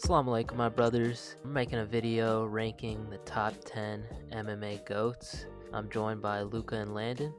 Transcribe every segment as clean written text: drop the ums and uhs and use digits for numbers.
Assalamu alaikum, my brothers. I'm making a video ranking the top 10 MMA GOATs. I'm joined by Luca and Landon.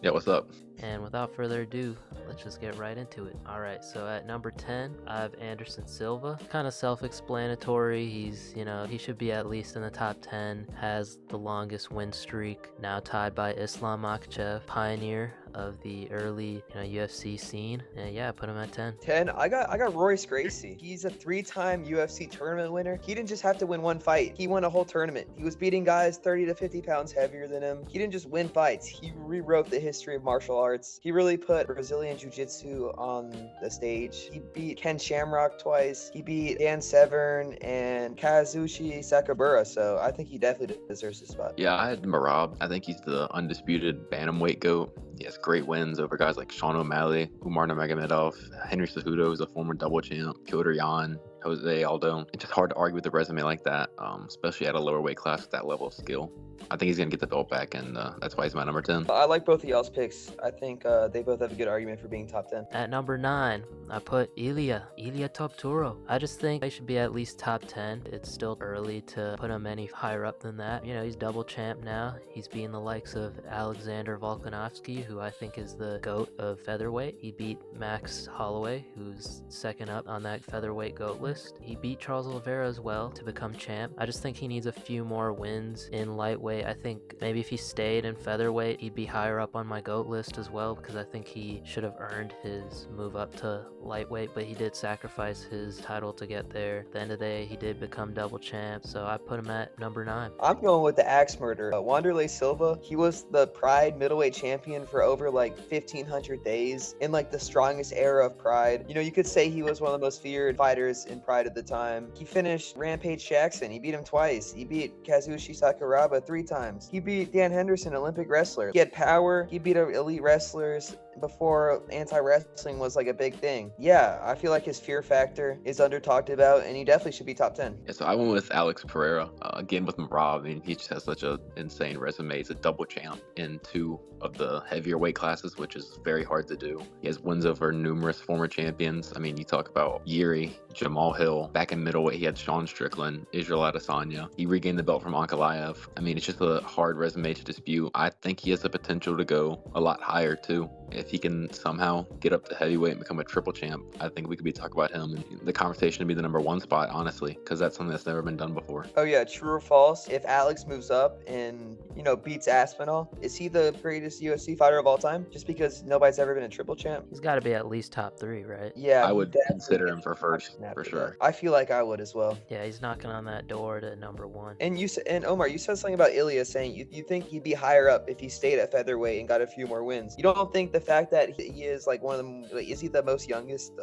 Yeah, what's up? And without further ado, let's just get right into it. Alright, so at number 10, I have Anderson Silva. Kind of self-explanatory. He should be at least in the top 10. Has the longest win streak, now tied by Islam Makhachev, pioneer of the early UFC scene. And yeah, put him at 10. 10. I got Royce Gracie. He's a 3-time UFC tournament winner. He didn't just have to win one fight. He won a whole tournament. He was beating guys 30 to 50 pounds heavier than him. He didn't just win fights. He rewrote the history of martial arts. He really put Brazilian Jiu-Jitsu on the stage. He beat Ken Shamrock twice. He beat Dan Severn and Kazushi Sakabura. So I think he definitely deserves his spot. Yeah, I had Marab. I think he's the undisputed bantamweight GOAT. He has great wins over guys like Sean O'Malley, Umar Nurmagomedov, Henry Cejudo, who's a former double champ, Petr Yan, Jose Aldo. It's just hard to argue with a resume like that, especially at a lower weight class with that level of skill. I think he's going to get the belt back, and that's why he's my number 10. I like both of y'all's picks. I think they both have a good argument for being top 10. At number 9, I put Ilia Topturo. I just think they should be at least top 10. It's still early to put him any higher up than that. He's double champ now. He's beating the likes of Alexander Volkanovski, who I think is the GOAT of featherweight. He beat Max Holloway, who's second up on that featherweight GOAT list. He beat Charles Oliveira as well to become champ. I just think he needs a few more wins in lightweight. I think maybe if he stayed in featherweight, he'd be higher up on my GOAT list as well, because I think he should have earned his move up to lightweight, but he did sacrifice his title to get there. At the end of the day, he did become double champ, so I put him at number 9. I'm going with the axe murderer. Wanderlei Silva. He was the Pride middleweight champion for over 1,500 days in the strongest era of Pride. You could say he was one of the most feared fighters in Pride at the time. He finished Rampage Jackson. He beat him twice. He beat Kazushi Sakuraba 3 times. He beat Dan Henderson, Olympic wrestler. He had power. He beat elite wrestlers before anti-wrestling was a big thing. Yeah, I feel like his fear factor is under talked about, and he definitely should be top 10. Yeah, so I went with Alex Pereira. Again, with Marab. He just has such an insane resume. He's a double champ in 2 of the heavier weight classes, which is very hard to do. He has wins over numerous former champions. You talk about Yuri, Jamal Hill. Back in middleweight, he had Sean Strickland, Israel Adesanya. He regained the belt from Ankalaev. It's just a hard resume to dispute. I think he has the potential to go a lot higher, too. If he can somehow get up to heavyweight and become a triple champ, I think we could be talking about him in the conversation to be the number 1 spot, honestly, because that's something that's never been done before. Oh yeah, true or false? If Alex moves up and beats Aspinall, is he the greatest UFC fighter of all time? Just because nobody's ever been a triple champ? He's got to be at least top 3, right? Yeah, I would consider him for first, for sure. I feel like I would as well. Yeah, he's knocking on that door to number 1. And Omar, you said something about Ilya saying you think he'd be higher up if he stayed at featherweight and got a few more wins. You don't think the fact that he is one of them, is he the most youngest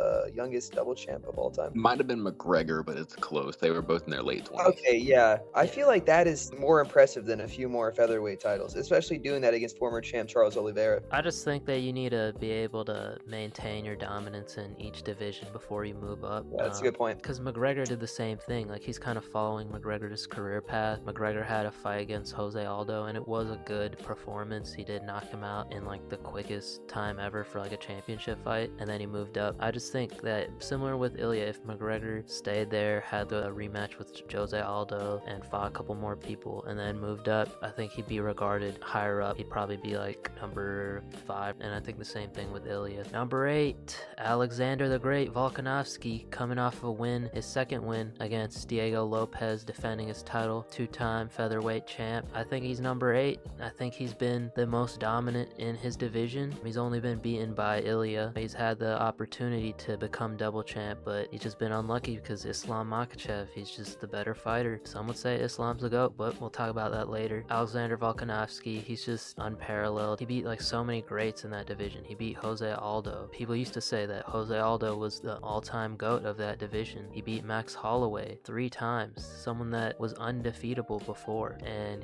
double champ of all time? Might have been McGregor, but it's close. They were both in their late 20s. Okay, yeah. I feel like that is more impressive than a few more featherweight titles, especially doing that against former champ Charles Oliveira. I just think that you need to be able to maintain your dominance in each division before you move up. Yeah, that's a good point. Because McGregor did the same thing. He's kind of following McGregor's career path. McGregor had a fight against Jose Aldo, and it was a good performance. He did knock him out in the quickest time ever for a championship fight, and then he moved up. I just think that similar with Ilya, if McGregor stayed there, had the rematch with Jose Aldo, and fought a couple more people, and then moved up, I think he'd be regarded higher up. He'd probably be number 5, and I think the same thing with Ilya. Number 8, Alexander the Great Volkanovski, coming off a win, his second win against Diego Lopez, defending his title, 2-time featherweight champ. I think he's number 8. I think he's been the most dominant in his division. He's only been beaten by Ilya. He's had the opportunity to become double champ, but he's just been unlucky because Islam Makhachev, he's just the better fighter. Some would say Islam's the GOAT, but we'll talk about that later. Alexander Volkanovski, he's just unparalleled. He beat so many greats in that division. He beat Jose Aldo. People used to say that Jose Aldo was the all-time GOAT of that division. He beat Max Holloway 3 times, someone that was undefeatable before, and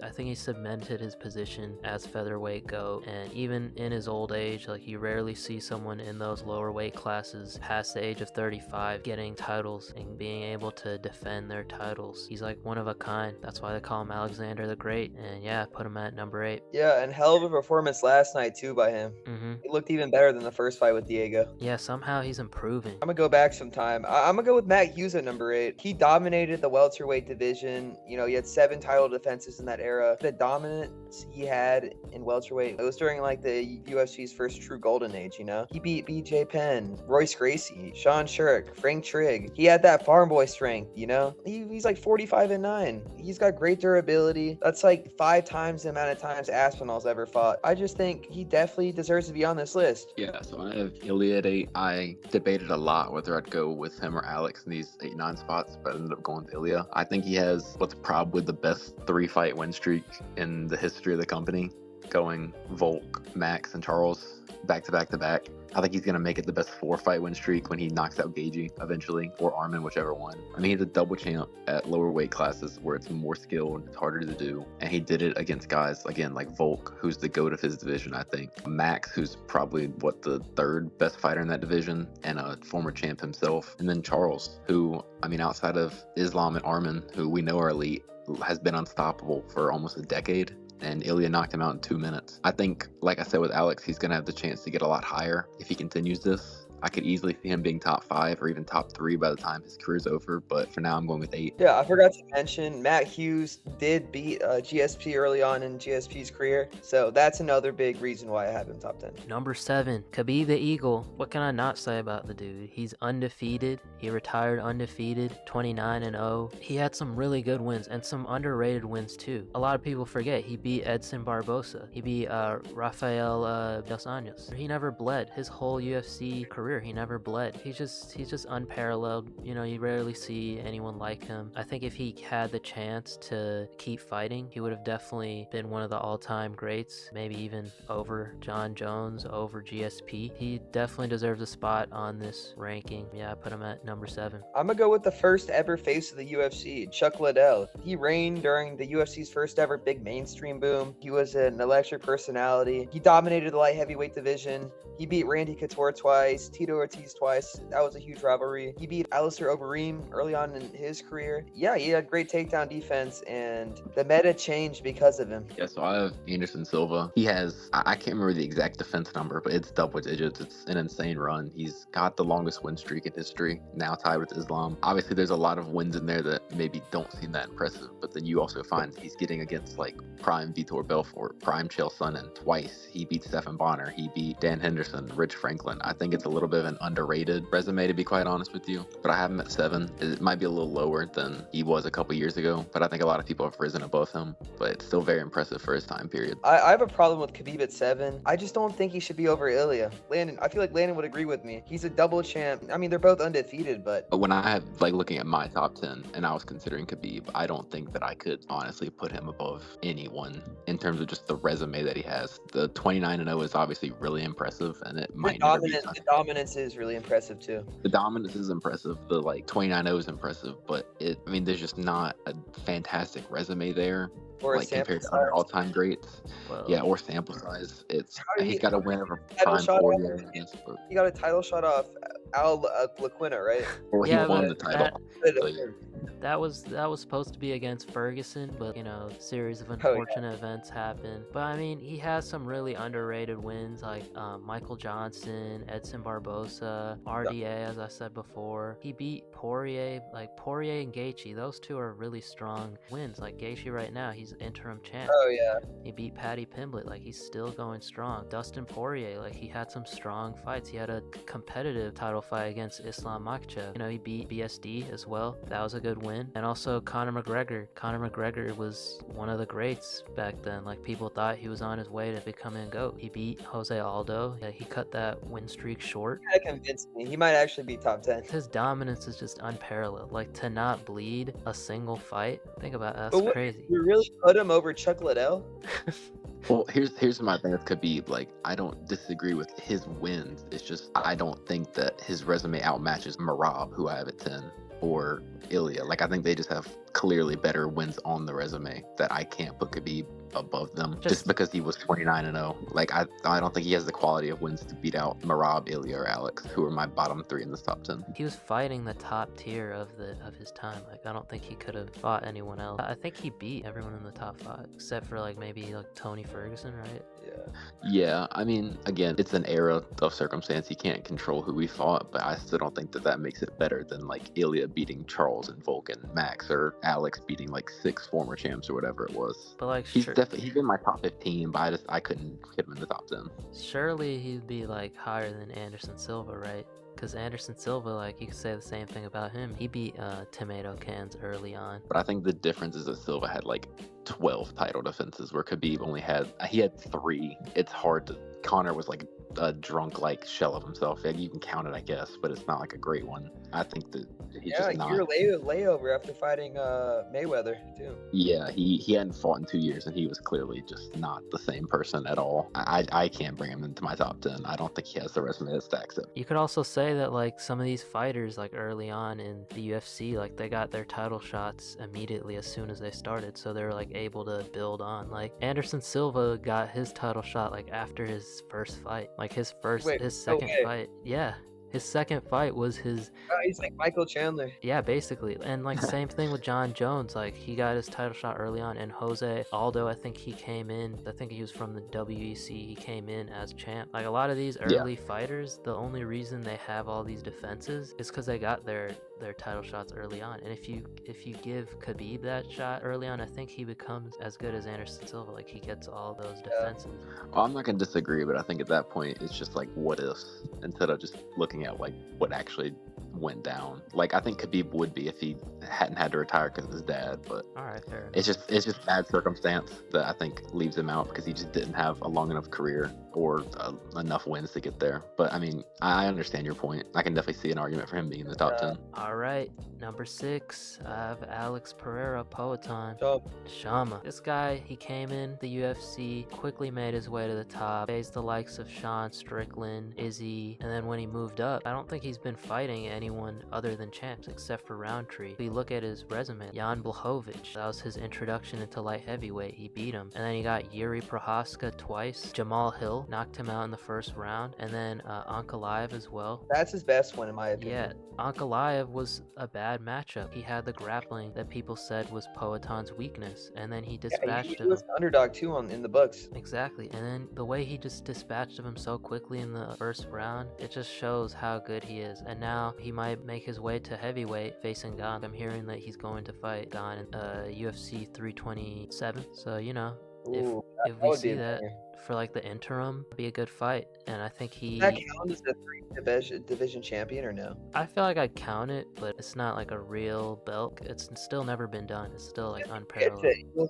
I think he cemented his position as featherweight GOAT. And even in his old age. Like, you rarely see someone in those lower weight classes past the age of 35 getting titles and being able to defend their titles. He's like one of a kind. That's why they call him Alexander the Great. And yeah, put him at number 8. Yeah, and hell of a performance last night too by him. He looked even better than the first fight with Diego. Yeah, somehow he's improving. I'm gonna go back some time. I'm gonna go with Matt Hughes at number 8. He dominated the welterweight division. You know, he had 7 title defenses in that era. The dominance he had in welterweight, it was during like the UFC's first true golden age, you know? He beat BJ Penn, Royce Gracie, Sean Sherrick, Frank Trigg. He had that farm boy strength, you know? He's like 45-9. He's got great durability. That's like 5 times the amount of times Aspinall's ever fought. I just think he definitely deserves to be on this list. Yeah, so I have Ilya at 8. I debated a lot whether I'd go with him or Alex in these 8-9 spots, but I ended up going with Ilya. I think he has what's probably the best 3-fight win streak in the history of the company, going Volk, Max, and Charles back to back to back. I think he's going to make it the best 4-fight win streak when he knocks out Gaethje eventually, or Armin, whichever one. I mean, he's a double champ at lower weight classes where it's more skill and it's harder to do. And he did it against guys, again, like Volk, who's the GOAT of his division, I think. Max, who's probably, the 3rd best fighter in that division, and a former champ himself. And then Charles, who, I mean, outside of Islam and Armin, who we know are elite, has been unstoppable for almost a decade. And Ilya knocked him out in 2 minutes. I think, like I said with Alex, he's going to have the chance to get a lot higher if he continues this. I could easily see him being top 5 or even top 3 by the time his career's over, but for now I'm going with 8. Yeah, I forgot to mention Matt Hughes did beat GSP early on in GSP's career, so that's another big reason why I have him top 10. Number 7, Khabib the Eagle. What can I not say about the dude? He's undefeated. He retired undefeated, 29-0. He had some really good wins and some underrated wins too. A lot of people forget he beat Edson Barbosa. He beat Rafael Dos Anjos. He never bled his whole UFC career. He never bled. He's just unparalleled. You know, you rarely see anyone like him. I think if he had the chance to keep fighting, he would have definitely been one of the all-time greats, maybe even over John Jones, over GSP. He definitely deserves a spot on this ranking. Yeah, I put him at number 7. I'm gonna go with the first ever face of the UFC, Chuck Liddell. He reigned during the UFC's first ever big mainstream boom. He was an electric personality. He dominated the light heavyweight division. He beat Randy Couture twice, Tito Ortiz twice. That was a huge rivalry. He beat Alistair Overeem early on in his career. Yeah, he had great takedown defense, and the meta changed because of him. Yeah, so I have Anderson Silva. He has, I can't remember the exact defense number, but it's double digits. It's an insane run. He's got the longest win streak in history, now tied with Islam. Obviously, there's a lot of wins in there that maybe don't seem that impressive, but then you also find he's getting against like prime Vitor Belfort, prime Chael Sonnen twice. He beat Stephan Bonner. He beat Dan Henderson, Rich Franklin. I think it's a little bit of an underrated resume, to be quite honest with you, but I have him at 7. It might be a little lower than he was a couple years ago, but I think a lot of people have risen above him, but it's still very impressive for his time period. I have a problem with Khabib at 7. I just don't think he should be over Ilya. Landon, I feel like Landon would agree with me. He's a double champ. I mean, they're both undefeated, but when I have like looking at my top 10 and I was considering Khabib, I don't think that I could honestly put him above anyone in terms of just the resume that he has. The 29-0 is obviously really impressive, and it might never be touched. The dominance is really impressive too. The dominance is impressive. The like 29-0 is impressive, but there's just not a fantastic resume there. Or like compared to other all-time greats. Well, Yeah, or sample size. He's got a win over Title prime shot Poirier, off. I guess, but He got a title shot off Al Laquina, right? or he Yeah, won but the title. So, yeah. that was supposed to be against Ferguson, but you know, series of unfortunate events happened. But I mean, he has some really underrated wins like Michael Johnson, Edson Barbosa, RDA, as I said before. He beat Poirier, like Poirier and Gaethje. Those two are really strong wins. Like Gaethje right now, he's interim champ. Oh yeah. He beat Paddy Pimblett, like he's still going strong. Dustin Poirier, like he had some strong fights. He had a competitive title fight against Islam Makhachev. You know, he beat BSD as well. That was a good win. And also Conor McGregor. Conor McGregor was one of the greats back then. Like people thought he was on his way to becoming GOAT. He beat Jose Aldo. Yeah, he cut that win streak short. That convinced me. He might actually be top 10. His dominance is just unparalleled. Like to not bleed a single fight. Think about that. But That's what- crazy. You really put him over Chuck Liddell? Well, here's my thing with Khabib. Like, I don't disagree with his wins. It's just I don't think that his resume outmatches Merab, who I have at 10, or Ilya. Like, I think they just have clearly better wins on the resume that I can't put Khabib above them just because he was 29-0. Like I don't think he has the quality of wins to beat out Merab, Ilya, or Alex, who are my bottom 3 in this top 10. He was fighting the top tier of his time. Like, I don't think he could have fought anyone else. I think he beat everyone in the top 5 except for like maybe like Tony Ferguson, right? Yeah, I mean, again, it's an era of circumstance. He can't control who he fought, but I still don't think that makes it better than like Ilya beating Charles and Volk and Max, or Alex beating like 6 former champs or whatever it was. But like, he's in my top 15, but I couldn't get him in the top 10. Surely he'd be like higher than Anderson Silva, right? Because Anderson Silva, like, you could say the same thing about him. He beat tomato cans early on. But I think the difference is that Silva had like 12 title defenses, where Khabib only had 3. It's hard to. Conor was like a drunk like shell of himself. Yeah, you can count it, I guess, but it's not like a great one. I think that he's just not. Yeah, year layover after fighting Mayweather too. Yeah, he hadn't fought in 2 years, and he was clearly just not the same person at all. I can't bring him into my top 10. I don't think he has the resume that stacks up. You could also say that like some of these fighters, like early on in the UFC, like they got their title shots immediately as soon as they started, so they were like able to build on. Like Anderson Silva got his title shot like after his first fight, like his second fight. Yeah, his second fight was his. He's like Michael Chandler. Yeah, basically. And like same thing with John Jones. Like he got his title shot early on, and Jose Aldo, I think he came in. I think he was from the WEC. He came in as champ. Like a lot of these early fighters, the only reason they have all these defenses is because they got their title shots early on. And if you give Khabib that shot early on, I think he becomes as good as Anderson Silva. Like he gets all those defenses. Well, I'm not gonna disagree, but I think at that point it's just like what ifs instead of just looking at like what actually went down. Like I think Khabib would be if he hadn't had to retire because of his dad, but all right, fair enough. It's just bad circumstance that I think leaves him out, because he just didn't have a long enough career or enough wins to get there. But I mean, I understand your point. I can definitely see an argument for him being in the top 10. All right, number 6, I have Alex Pereira, Poatan Shama. This guy, he came in the UFC, quickly made his way to the top, faced the likes of Sean Strickland, Izzy, and then when he moved up, I don't think he's been fighting anyone other than champs except for Roundtree. If you look at his resume, Jan Blachowicz, that was his introduction into light heavyweight. He beat him. And then he got Yuri Prohaska twice. Jamal Hill knocked him out in the first round, and then Ankalaev as well. That's his best one in my opinion. Yeah, Ankalaev was a bad matchup. He had the grappling that people said was Poatan's weakness, and then he dispatched him. He was an underdog too in the books. Exactly, and then the way he just dispatched him so quickly in the first round, it just shows how good he is. And now he might make his way to heavyweight facing Gane. I'm hearing that he's going to fight Gane in UFC 327. So, you know, if we see that for like the interim, it'd be a good fight. And I think he... Does that count as a division champion or no? I feel like I'd count it, but it's not like a real belt. It's still never been done. It's still like unparalleled.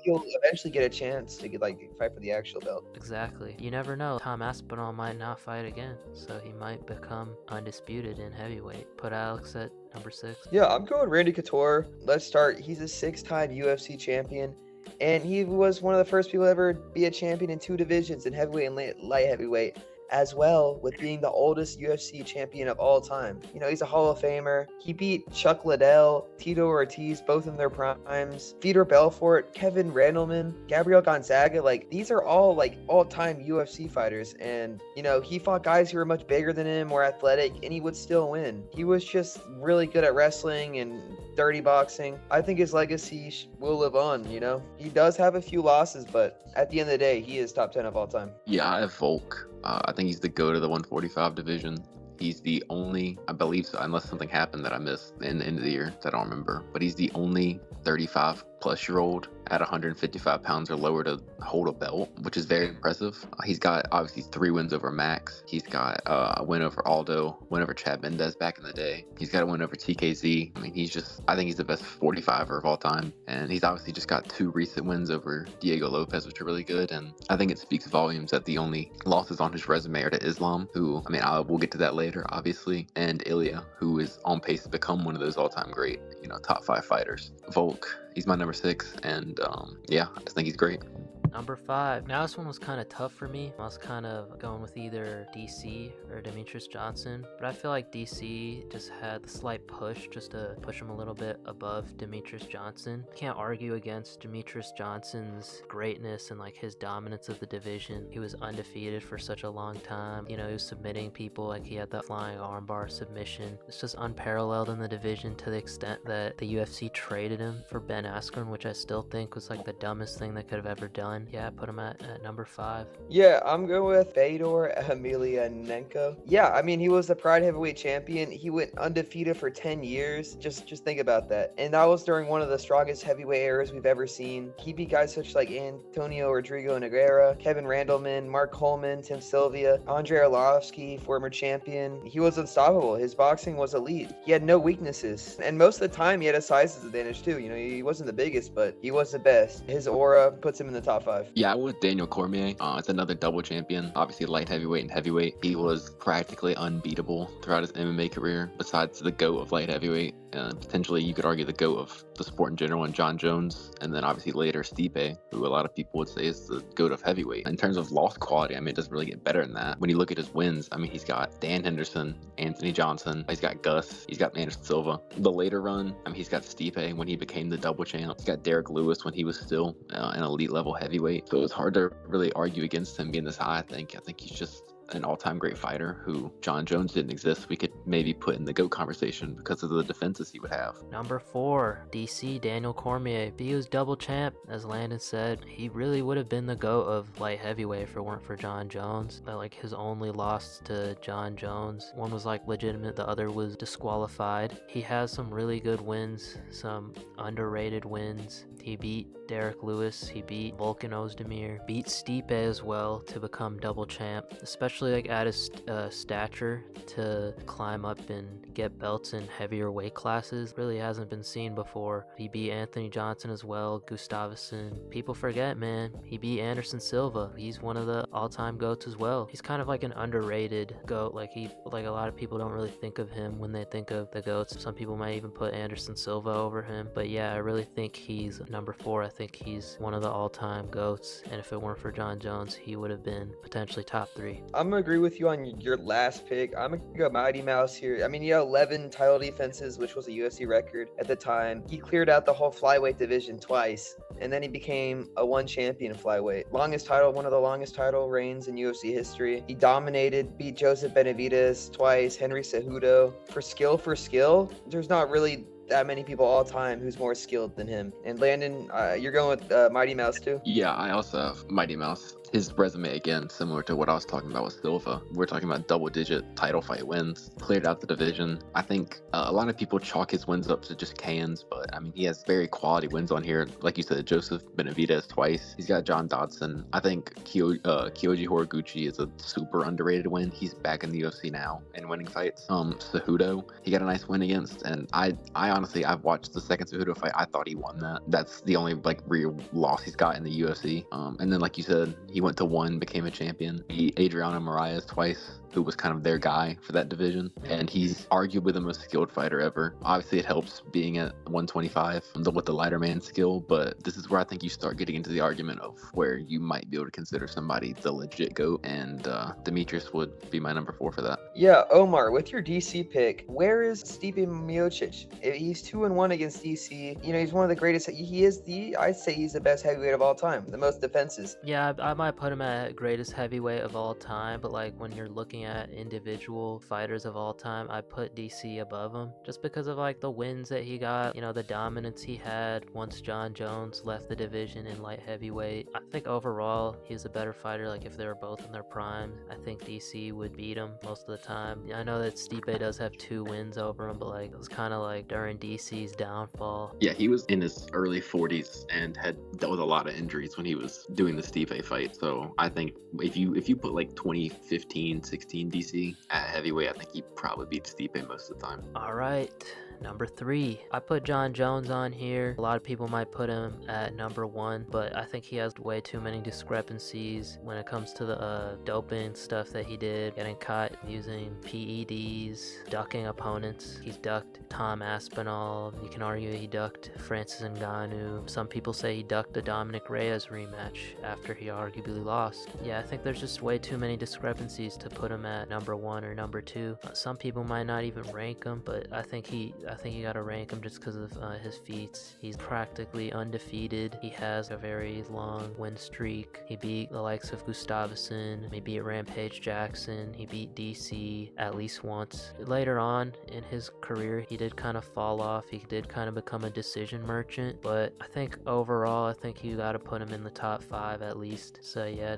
He'll eventually get a chance to fight for the actual belt. Exactly. You never know. Tom Aspinall might not fight again, so he might become undisputed in heavyweight. Put Alex at number 6. Yeah, I'm going Randy Couture. Let's start. He's a 6-time UFC champion, and he was one of the first people to ever be a champion in 2 divisions, in heavyweight and light heavyweight, as well with being the oldest UFC champion of all time. You know, he's a Hall of Famer. He beat Chuck Liddell, Tito Ortiz, both in their primes, Fedor Belfort, Kevin Randleman, Gabriel Gonzaga. Like, these are all like all-time UFC fighters, and you know, he fought guys who were much bigger than him, more athletic, and he would still win. He was just really good at wrestling and dirty boxing. I think his legacy will live on. You know, he does have a few losses, but at the end of the day, he is top 10 of all time. Yeah, I have Volk. I think he's the GOAT of the 145 division. He's the only, I believe so, unless something happened that I missed in the end of the year that I don't remember, but he's the only 35-plus-year-old at 155 pounds or lower to hold a belt, which is very impressive. He's got obviously 3 wins over Max. He's got a win over Aldo, win over Chad Mendez back in the day. He's got a win over TKZ. I mean, I think he's the best 45er of all time. And he's obviously just got 2 recent wins over Diego Lopez, which are really good. And I think it speaks volumes that the only losses on his resume are to Islam, who, I mean, we'll get to that later, obviously, and Ilya, who is on pace to become one of those all-time great, top 5 fighters. Volk, he's my number 6, and yeah, I just think he's great. Number 5. Now this one was kind of tough for me. I was kind of going with either DC or Demetrius Johnson, but I feel like DC just had the slight push just to push him a little bit above Demetrius Johnson. Can't argue against Demetrius Johnson's greatness and like his dominance of the division. He was undefeated for such a long time. You know, he was submitting people, like he had that flying armbar submission. It's just unparalleled in the division to the extent that the UFC traded him for Ben Askren, which I still think was like the dumbest thing they could have ever done. Yeah, I put him at number 5. Yeah, I'm going with Fedor Emelianenko. Yeah, I mean, he was the Pride Heavyweight Champion. He went undefeated for 10 years. Just think about that. And that was during one of the strongest heavyweight eras we've ever seen. He beat guys such like Antonio Rodrigo Nogueira, Kevin Randleman, Mark Coleman, Tim Sylvia, Andrei Arlovsky, former champion. He was unstoppable. His boxing was elite. He had no weaknesses. And most of the time, he had a size advantage too. You know, he wasn't the biggest, but he was the best. His aura puts him in the top 5. Yeah, I went with Daniel Cormier. It's another double champion. Obviously, light heavyweight and heavyweight. He was practically unbeatable throughout his MMA career, besides the GOAT of light heavyweight. Potentially, you could argue the GOAT of the sport in general, and John Jones, and then obviously later Stipe, who a lot of people would say is the GOAT of heavyweight. In terms of loss quality, I mean, it doesn't really get better than that. When you look at his wins, I mean, he's got Dan Henderson, Anthony Johnson, he's got Gus, he's got Anderson Silva. The later run, I mean, he's got Stipe when he became the double champ. He's got Derek Lewis when he was still an elite level heavyweight. So it's hard to really argue against him being this high. I think he's just an all-time great fighter who John Jones didn't exist. We could maybe put in the GOAT conversation because of the defenses he would have. Number 4, DC Daniel Cormier. If he was double champ, as Landon said, he really would have been the GOAT of light heavyweight if it weren't for John Jones. But like his only loss to John Jones, one was like legitimate, the other was disqualified. He has some really good wins, some underrated wins. He beat Derek Lewis, he beat Volkan Ozdemir, beat Stipe as well to become double champ, especially like at his stature to climb up and get belts in heavier weight classes. Really hasn't been seen before. He beat Anthony Johnson as well, Gustafsson. People forget, man, he beat Anderson Silva. He's one of the all-time GOATs as well. He's kind of like an underrated GOAT. Like a lot of people don't really think of him when they think of the GOATs. Some people might even put Anderson Silva over him. But yeah, I really think he's number 4. I think he's one of the all-time GOATs, and if it weren't for John Jones, he would have been potentially top 3. I'm gonna agree with you on your last pick. I'm gonna go Mighty Mouse here. I mean, he had 11 title defenses, which was a UFC record at the time. He cleared out the whole flyweight division twice, and then he became a 1 champion flyweight. One of the longest title reigns in UFC history. He dominated, beat Joseph Benavidez twice, Henry Cejudo. For skill, there's not really that many people all time who's more skilled than him. And Landon, you're going with Mighty Mouse too? Yeah, I also have Mighty Mouse. His resume, again, similar to what I was talking about with Silva. We're talking about double-digit title fight wins, cleared out the division. I think a lot of people chalk his wins up to just cans, but I mean, he has very quality wins on here. Like you said, Joseph Benavidez twice. He's got John Dodson. I think Kyoji Horiguchi is a super underrated win. He's back in the UFC now and winning fights. Cejudo, he got a nice win against, and I honestly, I've watched the second Cejudo fight. I thought he won that. That's the only like real loss he's got in the UFC. And then, like you said, he went to 1, became a champion. He Adriano Moraes twice, who was kind of their guy for that division, and he's arguably the most skilled fighter ever. Obviously, it helps being at 125 with the lighter man skill, but this is where I think you start getting into the argument of where you might be able to consider somebody the legit GOAT, and Demetrius would be my number 4 for that. Yeah, Omar, with your DC pick, where is Stipe Miocic? He's 2-1 against DC. You know, he's one of the greatest. I'd say he's the best heavyweight of all time, the most defenses. Yeah, I might put him at greatest heavyweight of all time, but like when you're looking at individual fighters of all time, I put DC above him just because of like the wins that he got, you know, the dominance he had once John Jones left the division in light heavyweight. I think overall he's a better fighter. Like if they were both in their prime, I think DC would beat him most of the time. I know that Stipe does have 2 wins over him, but like it was kind of like during DC's downfall. Yeah, he was in his early 40s and had dealt with a lot of injuries when he was doing the Stipe fight. So I think if you put like 2015, 16 DC at heavyweight, I think he probably beats Stipe most of the time. All right, Number 3, I put John Jones on here. A lot of people might put him at number 1, but I think he has way too many discrepancies when it comes to the doping stuff that he did, getting caught using PEDs, ducking opponents. He's ducked Tom Aspinall. You can argue he ducked Francis Ngannou. Some people say he ducked the Dominic Reyes rematch after he arguably lost. Yeah, I think there's just way too many discrepancies to put him at number 1 or number 2. Some people might not even rank him, but I think you gotta rank him just because of his feats. He's practically undefeated. He has a very long win streak. He beat the likes of Gustafsson. He beat Rampage Jackson. He beat DC at least once. Later on in his career, he did kind of fall off. He did kind of become a decision merchant, but I think overall, I think you gotta put him in the top 5 at least. So yeah,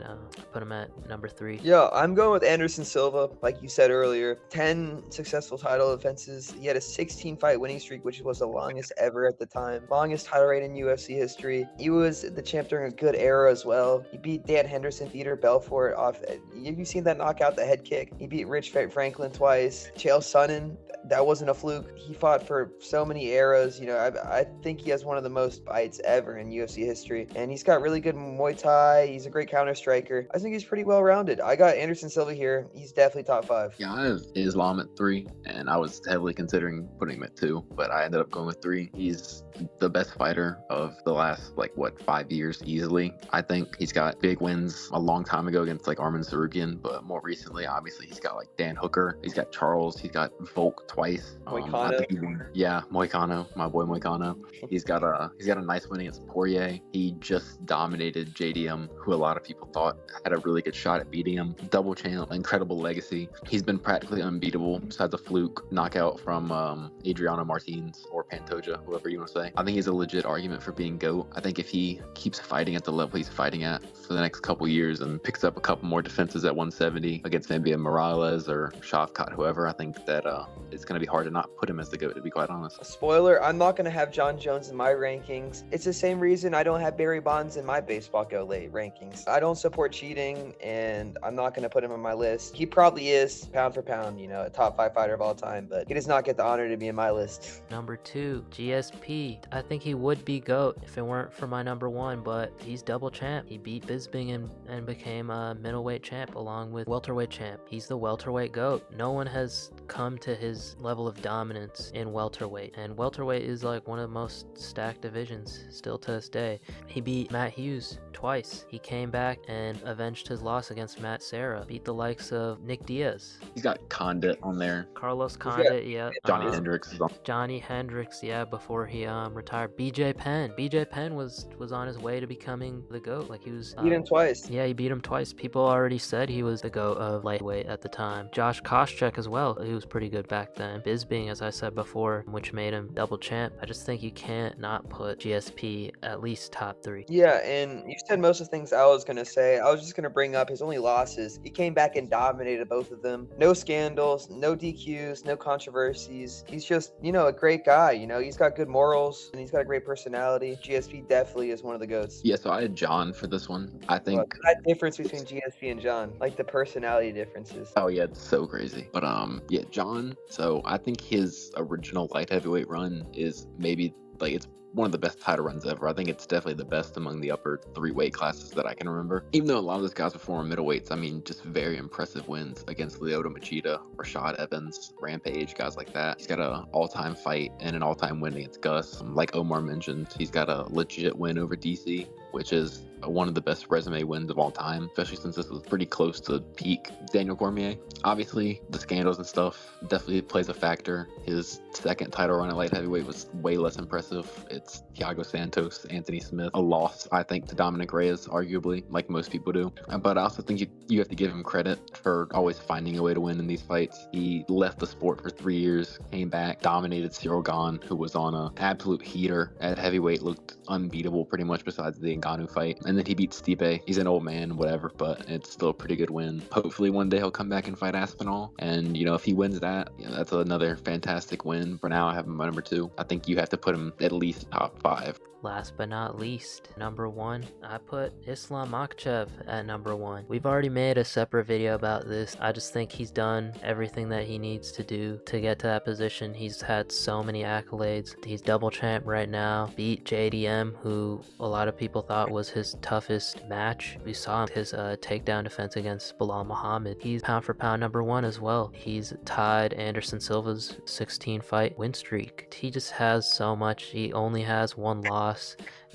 put him at number 3. Yeah, I'm going with Anderson Silva. Like you said earlier, 10 successful title defenses. He had a 16-fight winning streak, which was the longest ever at the time. Longest title reign in UFC history. He was the champ during a good era as well. He beat Dan Henderson, Theodore Belfort off. Have you seen that knockout, the head kick? He beat Rich Franklin twice. Chael Sonnen, that wasn't a fluke. He fought for so many eras. You know, I think he has one of the most fights ever in UFC history. And he's got really good Muay Thai. He's a great counter striker. I think he's pretty well rounded. I got Anderson Silva here. He's definitely top 5. Yeah, I have Islam at 3, and I was heavily considering putting him at 2, but I ended up going with 3. He's the best fighter of the last 5 years easily. I think he's got big wins a long time ago against Arman Sarukian, but more recently, obviously, he's got Dan Hooker, he's got Charles, he's got Volk twice. Moicano, my boy Moicano. He's got a nice win against Poirier. He just dominated JDM, who a lot of people thought had a really good shot at beating him. Double champ, incredible legacy. He's been practically unbeatable besides a fluke knockout from Adriano Martins or Pantoja, whoever you want to say. I think he's a legit argument for being GOAT. I think if he keeps fighting at the level he's fighting at for the next couple years and picks up a couple more defenses at 170 against maybe a Morales or Shavkat, whoever, I think that it's going to be hard to not put him as the GOAT, to be quite honest. Spoiler, I'm not going to have John Jones in my rankings. It's the same reason I don't have Barry Bonds in my baseball go late rankings. I don't support cheating, and I'm not going to put him on my list. He probably is, pound for pound, a top 5 fighter of all time, but he does not get the honor to be in my list. Number 2, GSP. I think he would be GOAT if it weren't for my number 1, but he's double champ. He beat Bisping and became a middleweight champ along with welterweight champ. He's the welterweight GOAT. No one has come to his level of dominance in welterweight, and welterweight is one of the most stacked divisions still to this day. He beat Matt Hughes twice. He came back and avenged his loss agaest Matt Serra. Beat the likes of Nick Diaz. He's got Condit on there. Carlos Condit, yeah. Johnny Hendricks is on. Johnny Hendricks, yeah, before he retired. BJ Penn. BJ Penn was on his way to becoming the GOAT. He was beat him twice. Yeah, he beat him twice. People already said he was the GOAT of lightweight at the time. Josh Koscheck as well. He was pretty good back then. Bisping, as I said before, which made him double champ. I just think you can't not put GSP at least top 3. Yeah, and you said most of the things I was going to say. I was just going to bring up his only losses. He came back and dominated both of them. No scandals, no DQs, no controversies. He's just, a great guy. He's got good morals and he's got a great personality. GSP definitely is one of the GOATs. Yeah, so I had John for this one. I think that difference between GSP and John, the personality differences. Oh yeah, it's so crazy. But yeah, John. So I think his original light heavyweight run is maybe it's one of the best title runs ever. I think it's definitely the best among the upper 3 weight classes that I can remember. Even though a lot of those guys were former middleweights, just very impressive wins against Lyoto Machida, Rashad Evans, Rampage, guys like that. He's got an all-time fight and an all-time win against Gus. Like Omar mentioned, he's got a legit win over DC, which is one of the best resume wins of all time, especially since this was pretty close to peak Daniel Cormier. Obviously, the scandals and stuff definitely plays a factor. His second title run at light heavyweight was way less impressive. It's Thiago Santos, Anthony Smith, a loss, I think, to Dominic Reyes, arguably, like most people do. But I also think you have to give him credit for always finding a way to win in these fights. He left the sport for 3 years, came back, dominated Cyril Gane, who was on an absolute heater at heavyweight, looked unbeatable pretty much besides the Ngannou fight. And then he beat Stipe. He's an old man, whatever, but it's still a pretty good win. Hopefully one day he'll come back and fight Aspinall. And, if he wins that, that's another fantastic win. For now, I have him at number 2. I think you have to put him at least top 5. Last but not least, number 1, I put Islam Makhachev at number 1. We've already made a separate video about this. I just think he's done everything that he needs to do to get to that position. He's had so many accolades. He's double champ right now, beat JDM, who a lot of people thought was his toughest match. We saw his takedown defense against Bilal Muhammad. He's pound for pound number 1 as well. He's tied Anderson Silva's 16 fight win streak. He just has so much. He only has 1 loss,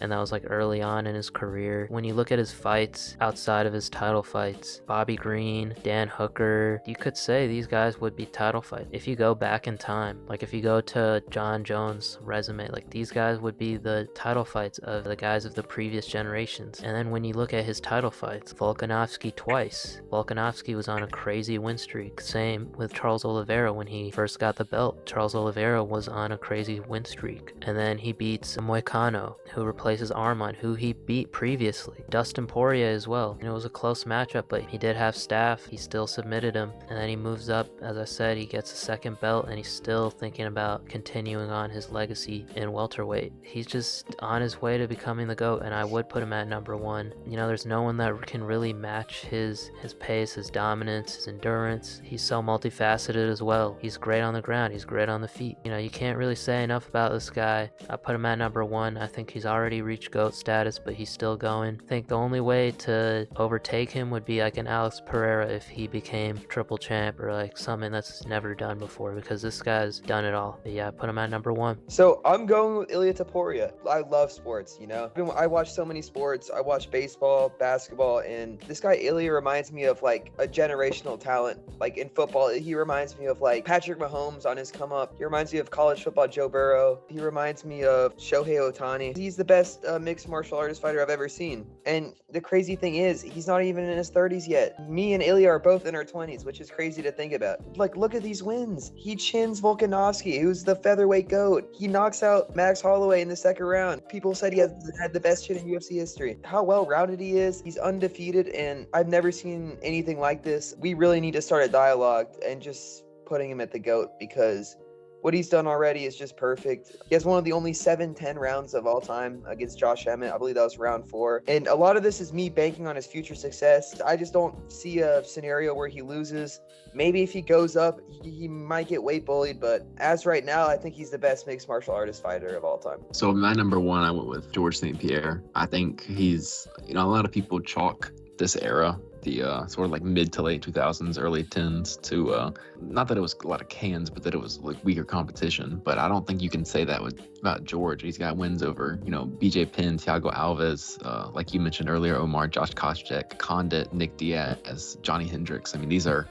and that was like early on in his career. When you look at his fights outside of his title fights, Bobby Green, Dan Hooker, you could say these guys would be title fights. If you go back in time, like if you go to John Jones' resume, like these guys would be the title fights of the guys of the previous generations. And then when you look at his title fights, Volkanovski twice. Volkanovski was on a crazy win streak. Same with Charles Oliveira when he first got the belt. Charles Oliveira was on a crazy win streak. And then he beats Moicano, who replaces Armand, who he beat previously. Dustin Poirier as well. It was a close matchup, but he did have staff. He still submitted him. And then he moves up. As I said, he gets a second belt, and he's still thinking about continuing on his legacy in welterweight. He's just on his way to becoming the GOAT, and I would put him at number 1. You know, there's no one that can really match his pace, his dominance, his endurance. He's so multifaceted as well. He's great on the ground. He's great on the feet. You know, you can't really say enough about this guy. I put him at number 1. I think he's already reached GOAT status, but he's still going. I think the only way to overtake him would be like an Alex Pereira if he became triple champ, or like something that's never done before, because this guy's done it all. But yeah, I put him at number 1. So I'm going with Ilia Topuria. I love sports, you know. I watch so many sports. I watch baseball, basketball, and this guy Ilia reminds me of like a generational talent. Like in football, he reminds me of like Patrick Mahomes on his come up. He reminds me of college football Joe Burrow. He reminds me of Shohei Ohtani. He's the best mixed martial artist fighter I've ever seen. And the crazy thing is, he's not even in his 30s yet. Me and Ilia are both in our 20s, which is crazy to think about. Like, look at these wins. He chins Volkanovski, who's the featherweight GOAT. He knocks out Max Holloway in the second round. People said he had the best chin in UFC history. How well-rounded he is. He's undefeated, and I've never seen anything like this. We really need to start a dialogue and just putting him at the GOAT, because what he's done already is just perfect. He has one of the only 7-10 rounds of all time against Josh Emmett. I believe that was round 4. And a lot of this is me banking on his future success. I just don't see a scenario where he loses. Maybe if he goes up, he might get weight bullied. But as right now, I think he's the best mixed martial artist fighter of all time. So my number 1, I went with George St. Pierre. I think he's, you know, a lot of people chalk this era, the sort of like mid to late 2000s, early 10s, to not that it was a lot of cans, but that it was like weaker competition. But I don't think you can say that about George. He's got wins over, you know, BJ Penn, Thiago Alves, like you mentioned earlier, Omar, Josh Koscheck, Condit, Nick Diaz, Johnny Hendricks. I mean, these are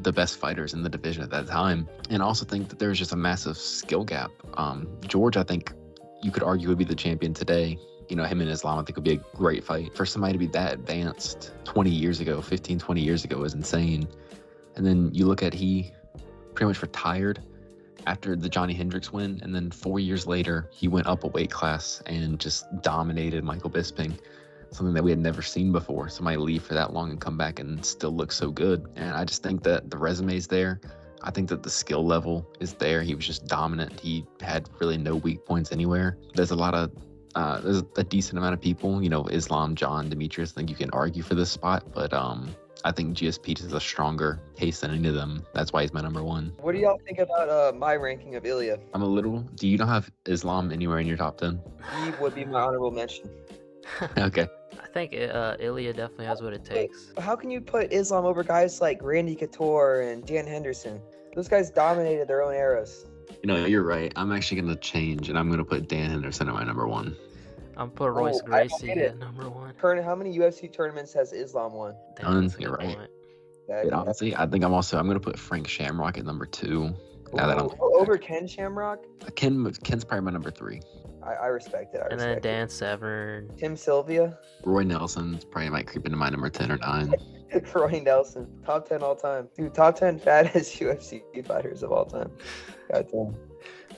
the best fighters in the division at that time. And I also think that there's just a massive skill gap. George, I think you could argue would be the champion today. You know, him and Islam, I think, would be a great fight. For somebody to be that advanced 20 years ago, 15, 20 years ago is insane. And then you look at, he pretty much retired after the Johnny Hendricks win. And then 4 years later, he went up a weight class and just dominated Michael Bisping, something that we had never seen before. Somebody leave for that long and come back and still look so good. And I just think that the resume's there. I think that the skill level is there. He was just dominant. He had really no weak points anywhere. There's a decent amount of people, you know, Islam, John, Demetrius, I think you can argue for this spot, but I think GSP just has a stronger case than any of them. That's why he's my number 1. What do y'all think about my ranking of Ilia? Do you not have Islam anywhere in your top 10? He would be my honorable mention. Okay. I think Ilia definitely has what it takes. How can you put Islam over guys like Randy Couture and Dan Henderson? Those guys dominated their own eras. You know, you're right. I'm actually going to change, and I'm going to put Dan Henderson at my number 1. I'm put Royce Gracie at number 1. How many UFC tournaments has Islam won? None. You're right. But honestly, I think I'm going to put Frank Shamrock at number 2. Over Ken Shamrock? Ken's probably my number 3. I respect it. And then Dan Severn. Tim Sylvia. Roy Nelson probably might creep into my number 10 or 9. Roy Nelson, top 10 all time. Dude, top 10 fattest UFC fighters of all time. Goddamn.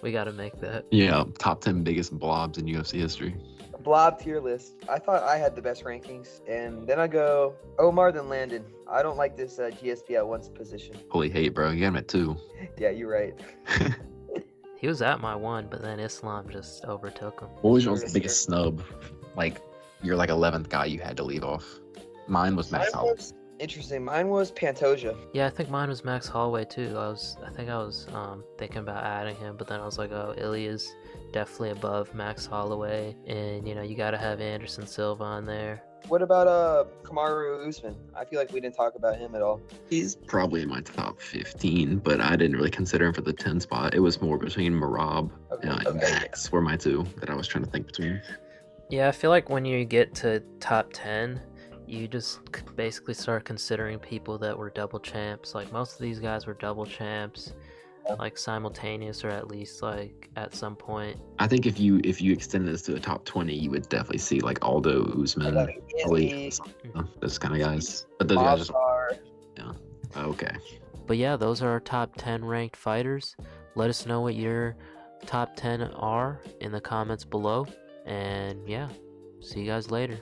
We got to make that. Yeah, top 10 biggest blobs in UFC history. Blob tier list. I thought I had the best rankings, and then I go Omar, then Landon. I don't like this GSP at 1's position. Holy hate, bro. You got him at 2. Yeah, you're right. He was at my one, but then Islam just overtook him. What was Sure, your biggest snub? Like, you're like 11th guy you had to leave off. Mine was Max Mine Holloway. was interesting. Mine was Pantoja. Yeah, I think mine was Max Holloway too. I think I was thinking about adding him, but then I was like, oh, Ilya's definitely above Max Holloway, and you know you got to have Anderson Silva on there. What about Kamaru Usman? I feel like we didn't talk about him at all. He's probably in my top 15, but I didn't really consider him for the 10 spot. It was more between Marab and Max were my two that I was trying to think between. Yeah, I feel like when you get to top 10, you just basically start considering people that were double champs. Like most of these guys were double champs, like simultaneous or at least like at some point. I think if you extended this to a top 20, you would definitely see like Aldo, Usman, Ali, those kind of guys. But those guys just, yeah. Okay. But yeah, those are our top 10 ranked fighters. Let us know what your top 10 are in the comments below. And yeah, see you guys later.